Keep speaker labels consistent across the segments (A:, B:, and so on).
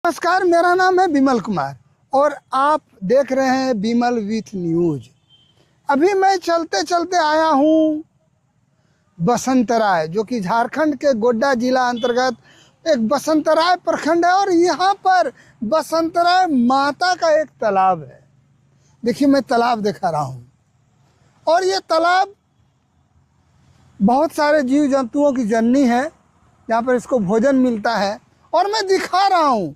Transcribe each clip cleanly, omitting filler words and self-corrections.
A: नमस्कार, मेरा नाम है बिमल कुमार और आप देख रहे हैं बिमल विथ न्यूज। अभी मैं चलते चलते आया हूँ बसंतराय, जो कि झारखंड के गोड्डा जिला अंतर्गत एक बसंतराय प्रखंड है। और यहाँ पर बसंतराय माता का एक तालाब है। देखिए, मैं तालाब दिखा रहा हूँ और ये तालाब बहुत सारे जीव जंतुओं की जननी है। यहाँ पर इसको भोजन मिलता है और मैं दिखा रहा हूँ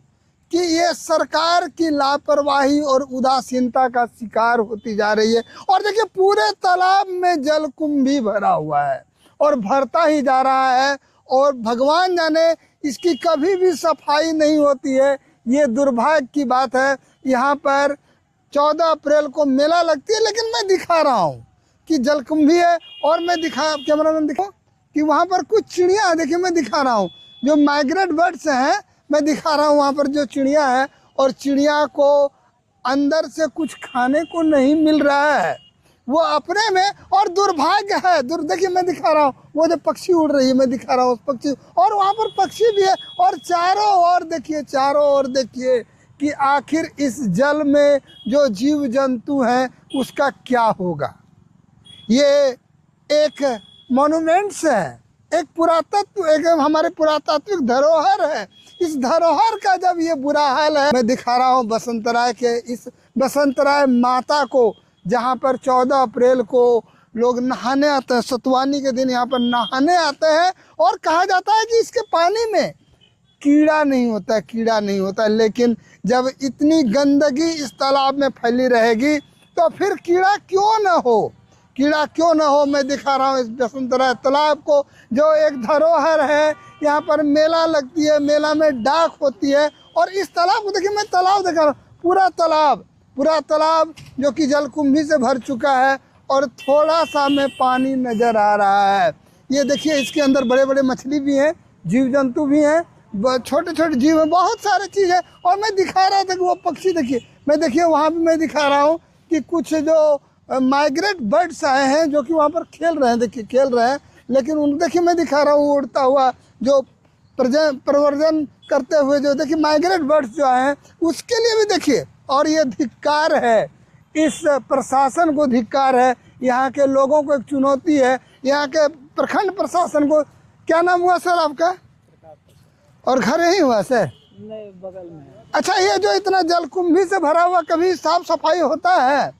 A: कि ये सरकार की लापरवाही और उदासीनता का शिकार होती जा रही है। और देखिए, पूरे तालाब में जलकुंभी भरा हुआ है और भरता ही जा रहा है और भगवान जाने इसकी कभी भी सफाई नहीं होती है। ये दुर्भाग्य की बात है। यहाँ पर 14 अप्रैल को मेला लगती है, लेकिन मैं दिखा रहा हूँ कि जलकुंभी है। और मैं कैमरामैन दिखाओ कि वहाँ पर कुछ चिड़िया, देखिए मैं दिखा रहा हूँ जो माइग्रेट बर्ड्स हैं। मैं दिखा रहा हूँ वहाँ पर जो चिड़िया है, और चिड़िया को अंदर से कुछ खाने को नहीं मिल रहा है, वो अपने में। और दुर्भाग्य है, देखिए मैं दिखा रहा हूँ वो जो पक्षी उड़ रही है, मैं दिखा रहा हूँ उस पक्षी, और वहाँ पर पक्षी भी है। और चारों ओर देखिए कि आखिर इस जल में जो जीव जंतु हैं उसका क्या होगा। ये एक मॉन्यूमेंट्स है, एक पुरातत्व, एक हमारे पुरातात्विक धरोहर है। इस धरोहर का जब ये बुरा हाल है, मैं दिखा रहा हूँ बसंतराय के इस बसंतराय माता को, जहाँ पर 14 अप्रैल को लोग नहाने आते हैं। सतवानी के दिन यहाँ पर नहाने आते हैं और कहा जाता है कि इसके पानी में कीड़ा नहीं होता है। लेकिन जब इतनी गंदगी इस तालाब में फैली रहेगी तो फिर कीड़ा क्यों न हो। मैं दिखा रहा हूँ इस बसंतराय तालाब को, जो एक धरोहर है। यहाँ पर मेला लगती है, मेला में डाक होती है। और इस तालाब को देखिए, मैं तालाब दिखा रहा हूँ, पूरा तालाब जो कि जलकुंभी से भर चुका है और थोड़ा सा में पानी नजर आ रहा है। ये देखिए, इसके अंदर बड़े बड़े मछली भी हैं, जीव जंतु भी हैं, छोटे छोटे जीव हैं, बहुत सारे चीज़ है। और मैं दिखा रहा था कि वो पक्षी देखिए वहाँ भी मैं दिखा रहा हूँ कि कुछ जो माइग्रेट बर्ड्स आए हैं जो कि वहाँ पर खेल रहे हैं। लेकिन उन देखिए मैं दिखा रहा हूँ उड़ता हुआ जो प्रवर्जन करते हुए, जो देखिए माइग्रेट बर्ड्स जो आए हैं उसके लिए भी देखिए। और ये धिक्कार है, इस प्रशासन को धिक्कार है, यहाँ के लोगों को एक चुनौती है, यहाँ के प्रखंड प्रशासन को। क्या नाम हुआ सर आपका? और घर यही हुआ सर?
B: नहीं, बगल में।
A: अच्छा, ये जो इतना जलकुंभी से भरा हुआ, कभी साफ सफाई होता है?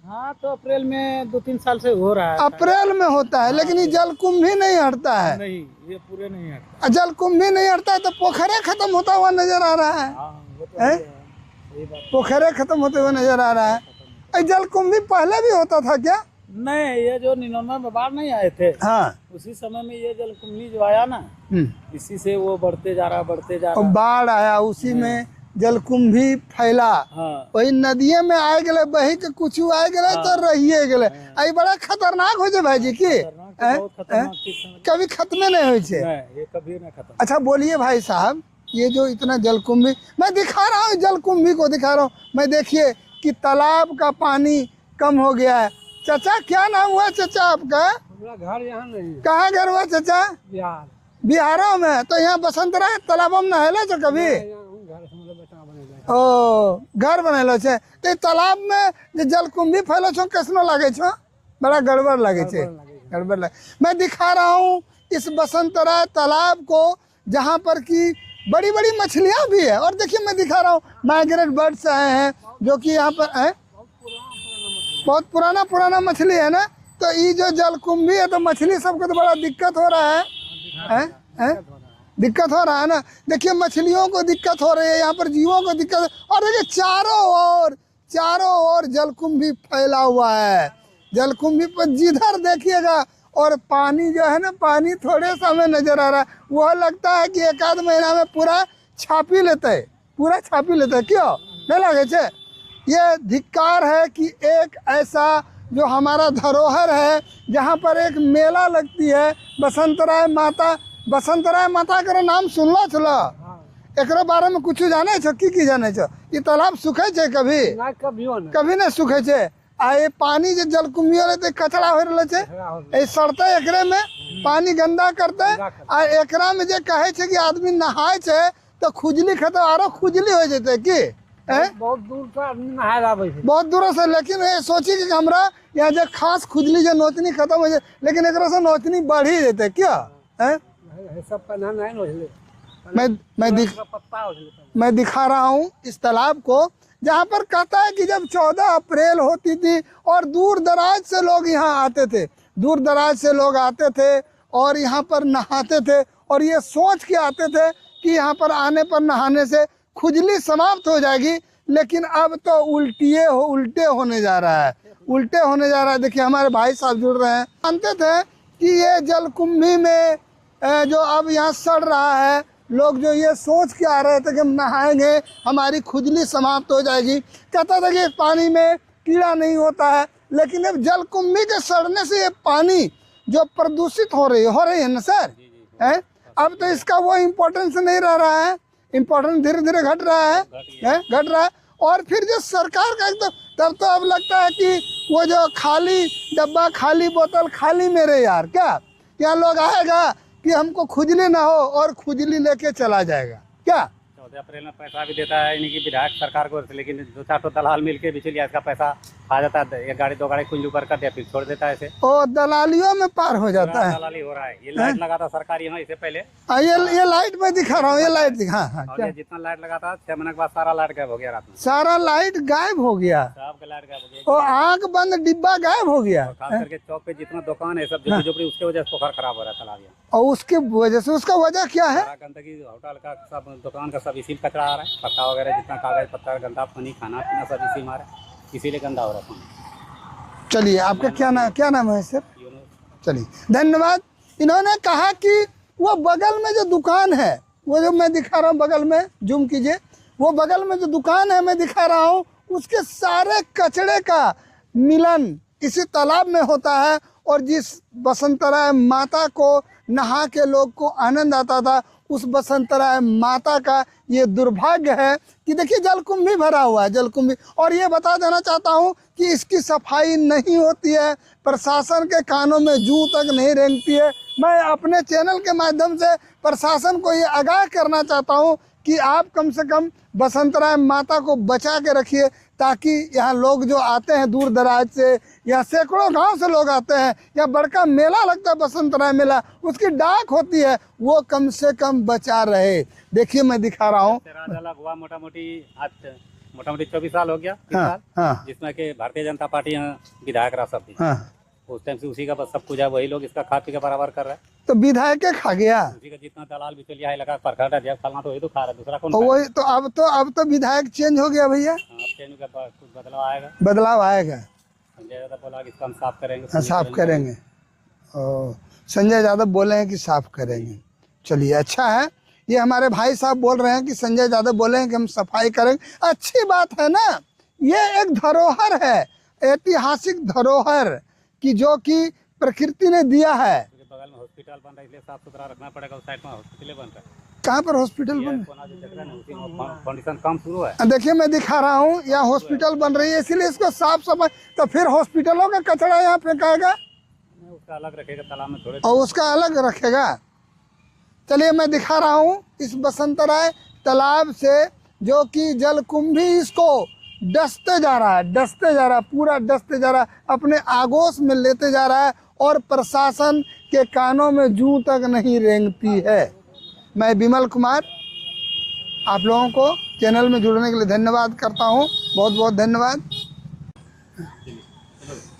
B: हाँ, तो अप्रैल में 2-3 साल से हो रहा है।
A: अप्रैल में होता है, लेकिन ये जलकुंभी नहीं हटता है।
B: नहीं, ये पूरे नहीं हटता।
A: जलकुंभी नहीं हटता है तो पोखरे खत्म होता हुआ नजर आ रहा है।
B: वो तो है, सही बात।
A: पोखरे खत्म होते हुए नजर आ रहा है। जलकुंभी पहले भी होता था क्या?
B: नहीं, ये जो 99 में बाढ़ नहीं आए थे,
A: हाँ,
B: उसी समय में ये जलकुंभी जो आया ना, इसी से वो बढ़ते जा रहा।
A: और बाढ़ आया, उसी में जलकुंभी फैला।
B: हाँ।
A: वही नदिये में आए गए, बही के कुछ आए गए तो रहिए गए। आई बड़ा खतरनाक हो जाए भाईजी की, कभी खत्म नहीं हो।
B: ये कभी नहीं खत्म।
A: अच्छा बोलिए भाई साहब, ये जो इतना जलकुंभी मैं दिखा रहा हूँ, जलकुंभी को दिखा रहा हूँ मैं, देखिए कि तालाब का पानी कम हो गया है। चाचा, क्या नाम हुआ चाचा आपका?
B: घर यहाँ नहीं।
A: कहाँ घर हुआ चाचा? बिहारों में। तो यहाँ बसंतराय तालाब में नहले छो कभी? ओ, घर बनेलो छे। तो तालाब में जो जलकुंभी फैलो छो, कैसनो लागे छो? बड़ा गड़बड़ लागे छे, गड़बड़ लागे। मैं दिखा रहा हूँ इस बसंतराय तालाब को, जहाँ पर की बड़ी बड़ी मछलियाँ भी है। और देखिए मैं दिखा रहा हूँ माइग्रेट बर्ड्स आए हैं जो कि यहाँ पर है। बहुत पुराना मछली है ना। तो ये जो जलकुंभी है तो मछली सबको तो बड़ा दिक्कत हो रहा है, दिक्कत हो रहा है ना। देखिए मछलियों को दिक्कत हो रही है, यहाँ पर जीवों को दिक्कत है। और देखिए चारों ओर जलकुंभी फैला हुआ है। जलकुंभी पर जिधर देखिएगा, और पानी जो है ना, पानी थोड़े समय नजर आ रहा है। वह लगता है कि 1 आध महीना में पूरा छापी लेते है, क्यों नहीं लगे छे? ये धिक्कार है कि एक ऐसा जो हमारा धरोहर है, जहाँ पर एक मेला लगती है, बसंतराय माता का नाम सुनला छला? एकरो बारे में कुछ जाने छो? की जाने छो? ये तालाब सूखे छे कभी नहीं सूखे छे। आ ये पानी जो जलकुंभी वाले तो कचरा हो रहा छे, सड़ते एकरे में, पानी गंदा करते। आ एकरा में जे कहे छे कि आदमी नहाए छे तो खुजली खत्म आरो खुजली हो जाते की
B: बहुत दूर से आदमी नहाए आवे छै।
A: बहुत दूर से, लेकिन ये सोची कि हमरा यहाँ जो खास खुजली जो नोचनी खत्म हो जाए, लेकिन एक से नोचनी बढ़ ही देते क्या है?
B: सब पन्ना नहीं होले,
A: मैं दिखा रहा हूँ इस तालाब को, जहाँ पर कहता है कि जब 14 अप्रैल होती थी और दूर दराज से लोग यहाँ आते थे, दूर दराज से लोग आते थे और यहाँ पर नहाते थे और ये सोच के आते थे कि यहाँ पर आने पर नहाने से खुजली समाप्त हो जाएगी। लेकिन अब तो उल्टे होने जा रहा है, उल्टे होने जा रहा है। देखिए हमारे भाई साहब जुड़ रहे हैं। जानते थे कि ये जलकुंभी में जो अब यहाँ सड़ रहा है, लोग जो ये सोच के आ रहे थे कि हम नहाएंगे हमारी खुजली समाप्त हो जाएगी। कहता था कि पानी में कीड़ा नहीं होता है, लेकिन अब जलकुंभी के सड़ने से ये पानी जो प्रदूषित हो रही है ना सर, है अब तो इसका वो इम्पोर्टेंस नहीं रह रहा है, इम्पोर्टेंस धीरे धीरे घट रहा है, घट रहा है। और फिर जो सरकार का एकदम, तब तो अब लगता है कि वो जो खाली डब्बा, खाली बोतल, खाली मेरे यार, क्या लोग आएगा कि हमको खुजली ना हो और खुजली लेके चला जाएगा क्या?
C: 14 अप्रैल में पैसा भी देता है इनकी विधायक सरकार को, लेकिन 2-4 दलाल मिल के बिचौलिया इसका पैसा खा जाता है। 1 गाड़ी 2 गाड़ी कुंज ऊपर कर दिया, फिर छोड़ देता है इसे।
A: ओ दलालियों में पार हो जाता है,
C: दलाली हो रहा है। ये लाइट लगा था सरकार यहाँ इससे पहले,
A: ये लाइट में दिखा रहा हूँ, ये लाइट दिखा। हाँ,
C: और ये जितना लाइट लगा था 6 महीने के बाद सारा लाइट गायब हो गया रात में,
A: सारा लाइट गायब हो गया,
C: सबका लाइट गायब हो गया।
A: और आंख बंद डिब्बा गायब हो गया।
C: खास करके चौक पे जितना दुकान है सब झोपड़ी, उसके वजह से पोखर खराब हो रहा है, तालाब।
A: और उसके वजह से, उसका वजह क्या है?
C: गंदगी, होटल का सब, दुकान का सब इसी में कचरा आ रहा है, पत्ता वगैरह जितना कागज पत्ता, गंदा पानी, खाना पीना सब इसी में आ रहा है, इसीलिए गंदा हो रहा है पानी।
A: चलिए आपका क्या नाम है सर? चलिए धन्यवाद। इन्होंने कहा कि वो बगल में जो दुकान है, वो जो मैं दिखा रहा हूँ बगल में, जूम कीजिए, वो बगल में जो दुकान है मैं दिखा रहा हूँ, उसके सारे कचड़े का मिलन इसी तालाब में होता है। और जिस बसंतराय माता को नहा के लोग को आनंद आता था, उस बसंतराय माता का ये दुर्भाग्य है कि देखिए जलकुंभी भरा हुआ है, जलकुंभी। और ये बता देना चाहता हूँ कि इसकी सफाई नहीं होती है, प्रशासन के कानों में जूं तक नहीं रेंगती है। मैं अपने चैनल के माध्यम से प्रशासन को ये आगाह करना चाहता हूँ कि आप कम से कम बसंतराय माता को बचा के रखिए, ताकि यहाँ लोग जो आते हैं दूर दराज से, या सैकड़ों गांव से लोग आते हैं, या बड़का मेला लगता है बसंतराय मेला, उसकी डाक होती है, वो कम से कम बचा रहे। देखिए मैं दिखा रहा हूँ,
C: अलग हुआ मोटा मोटी 24 साल हो गया,
A: हाँ,
C: जिसमें कि भारतीय जनता पार्टी यहाँ विधायक रहा सब,
A: हाँ,
C: उस टाइम से उसी का बस सब कुछ है, वही लोग इसका खा पी के बराबर कर रहा है।
A: तो विधायक के खा गया,
C: उसी का जितना दलाल बिचौलिया है लगा प्रखंड है, फलना तो वही तो खा रहा है, दूसरा कौन?
A: वही तो। अब तो विधायक चेंज हो गया भैया,
C: चेंज का कुछ बदलाव आएगा,
A: बदलाव आएगा।
C: संजय यादव बोला कि इसका हम साफ करेंगे,
A: साफ करेंगे। संजय यादव बोले हैं कि साफ करेंगे। चलिए अच्छा है, ये हमारे भाई साहब बोल रहे हैं कि संजय यादव बोले हैं कि हम सफाई करेंगे। अच्छी बात है ना, ये एक धरोहर है, ऐतिहासिक धरोहर की, जो कि प्रकृति ने दिया है।
C: बगल में हॉस्पिटल बन रहा है, इसलिए साफ सुथरा रखना पड़ेगा। उस साइड में हॉस्पिटल बन रहा है।
A: कहाँ पर हॉस्पिटल बन
C: रहा है? फाउंडेशन काम शुरू है।
A: देखिए मैं दिखा रहा हूँ, यहाँ हॉस्पिटल बन रही है, इसीलिए इसको साफ सफाई। तो फिर हॉस्पिटलों का कचरा यहाँ फेंकाएगा,
C: उसका अलग रखेगा तालाब में थोड़े,
A: और उसका अलग रखेगा। चलिए मैं दिखा रहा हूँ इस बसंतराय तालाब से, जो कि जलकुंभी इसको डसते जा रहा है, पूरा डसते जा रहा है, अपने आगोश में लेते जा रहा है, और प्रशासन के कानों में जूं तक नहीं रेंगती है। मैं विमल कुमार आप लोगों को चैनल में जुड़ने के लिए धन्यवाद करता हूं, बहुत बहुत धन्यवाद।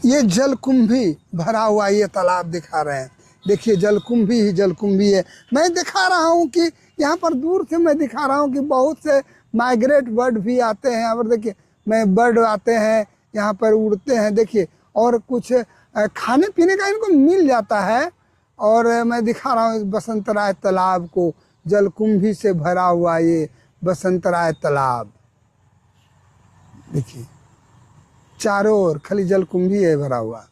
A: ये जलकुंभी भरा हुआ ये तालाब दिखा रहे हैं, देखिए जलकुंभी ही जलकुंभी है। मैं दिखा रहा हूं कि यहाँ पर दूर से मैं दिखा रहा हूं कि बहुत से माइग्रेट बर्ड भी आते हैं यहाँ पर। देखिए मैं बर्ड आते हैं यहाँ पर, उड़ते हैं देखिए, और कुछ खाने पीने का इनको मिल जाता है। और मैं दिखा रहा हूँ इस बसंतराय तालाब को, जलकुंभी से भरा हुआ ये बसंतराय तालाब। देखिए चारों ओर खाली जलकुंभी है भरा हुआ।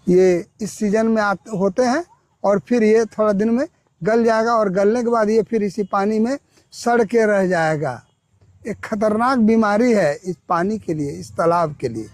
A: ये इस सीजन में होते हैं, और फिर ये थोड़ा दिन में गल जाएगा, और गलने के बाद ये फिर इसी पानी में सड़ के रह जाएगा। एक खतरनाक बीमारी है इस पानी के लिए, इस तालाब के लिए।